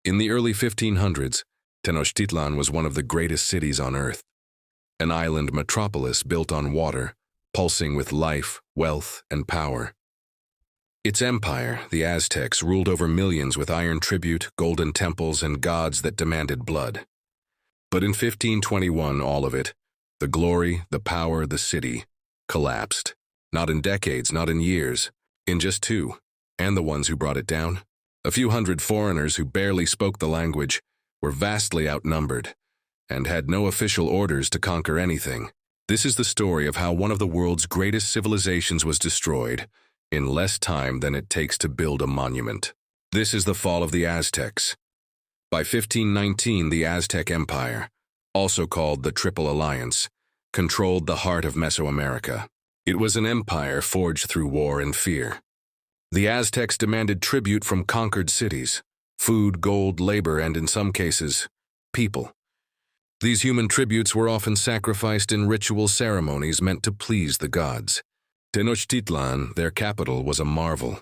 In the early 1500s, Tenochtitlan was one of the greatest cities on Earth, an island metropolis built on water, pulsing with life, wealth, and power. Its empire, the Aztecs, ruled over millions with iron tribute, golden temples, and gods that demanded blood. But in 1521, all of it, the glory, the power, the city, collapsed. Not in decades, not in years, in just two. And the ones who brought it down? A few hundred foreigners who barely spoke the language, were vastly outnumbered, and had no official orders to conquer anything. This is the story of how one of the world's greatest civilizations was destroyed in less time than it takes to build a monument. This is the fall of the Aztecs. By 1519, the Aztec Empire, also called the Triple Alliance, controlled the heart of Mesoamerica. It was an empire forged through war and fear. The Aztecs demanded tribute from conquered cities, food, gold, labor, and in some cases, people. These human tributes were often sacrificed in ritual ceremonies meant to please the gods. Tenochtitlan, their capital, was a marvel.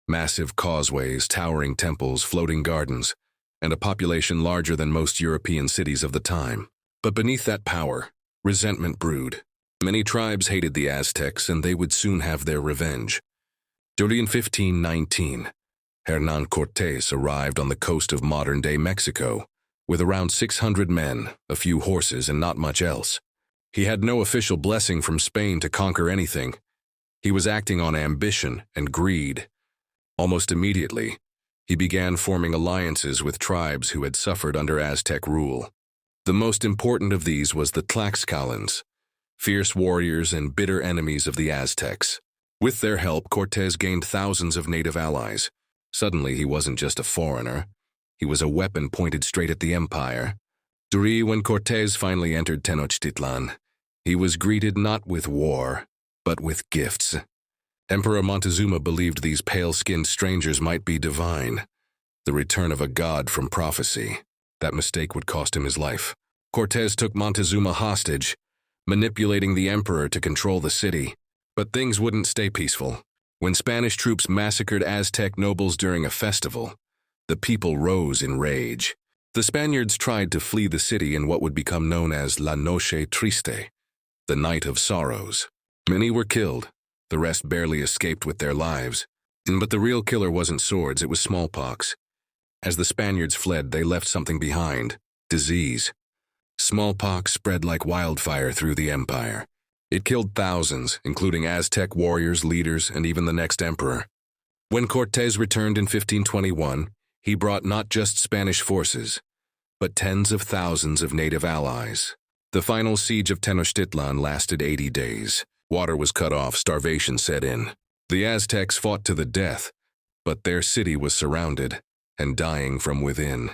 Massive causeways, towering temples, floating gardens, and a population larger than most European cities of the time. But beneath that power, resentment brewed. Many tribes hated the Aztecs, and they would soon have their revenge. During 1519, Hernán Cortés arrived on the coast of modern-day Mexico with around 600 men, a few horses, and not much else. He had no official blessing from Spain to conquer anything. He was acting on ambition and greed. Almost immediately, he began forming alliances with tribes who had suffered under Aztec rule. The most important of these was the Tlaxcalans, fierce warriors and bitter enemies of the Aztecs. With their help, Cortés gained thousands of native allies. Suddenly, he wasn't just a foreigner. He was a weapon pointed straight at the empire. When Cortés finally entered Tenochtitlan, he was greeted not with war, but with gifts. Emperor Montezuma believed these pale-skinned strangers might be divine, the return of a god from prophecy. That mistake would cost him his life. Cortés took Montezuma hostage, manipulating the emperor to control the city. But things wouldn't stay peaceful. When Spanish troops massacred Aztec nobles during a festival, the people rose in rage. The Spaniards tried to flee the city in what would become known as La Noche Triste, the Night of Sorrows. Many were killed, the rest barely escaped with their lives. But the real killer wasn't swords, it was smallpox. As the Spaniards fled, they left something behind: disease. Smallpox spread like wildfire through the empire. It killed thousands, including Aztec warriors, leaders, and even the next emperor. When Cortés returned in 1521, he brought not just Spanish forces, but tens of thousands of native allies. The final siege of Tenochtitlan lasted 80 days. Water was cut off, starvation set in. The Aztecs fought to the death, but their city was surrounded and dying from within.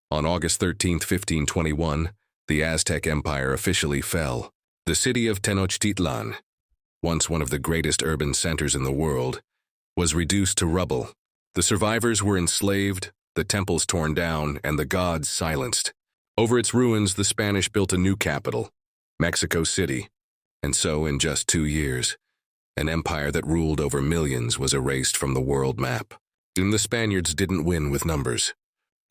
On August 13, 1521, the Aztec Empire officially fell. The city of Tenochtitlan, once one of the greatest urban centers in the world, was reduced to rubble. The survivors were enslaved, the temples torn down, and the gods silenced. Over its ruins, the Spanish built a new capital, Mexico City. And so, in just 2 years, an empire that ruled over millions was erased from the world map. And the Spaniards didn't win with numbers.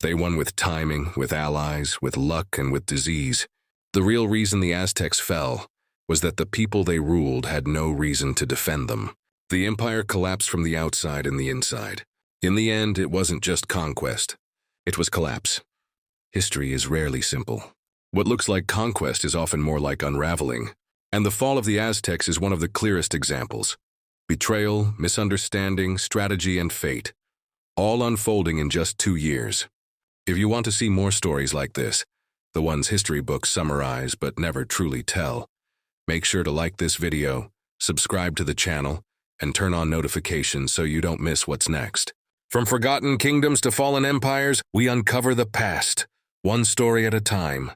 They won with timing, with allies, with luck, and with disease. The real reason the Aztecs fell was that the people they ruled had no reason to defend them. The empire collapsed from the outside and the inside. In the end, it wasn't just conquest. It was collapse. History is rarely simple. What looks like conquest is often more like unraveling. And the fall of the Aztecs is one of the clearest examples. Betrayal, misunderstanding, strategy, and fate, all unfolding in just 2 years. If you want to see more stories like this, the ones history books summarize but never truly tell, make sure to like this video, subscribe to the channel, and turn on notifications so you don't miss what's next. From forgotten kingdoms to fallen empires, we uncover the past, one story at a time.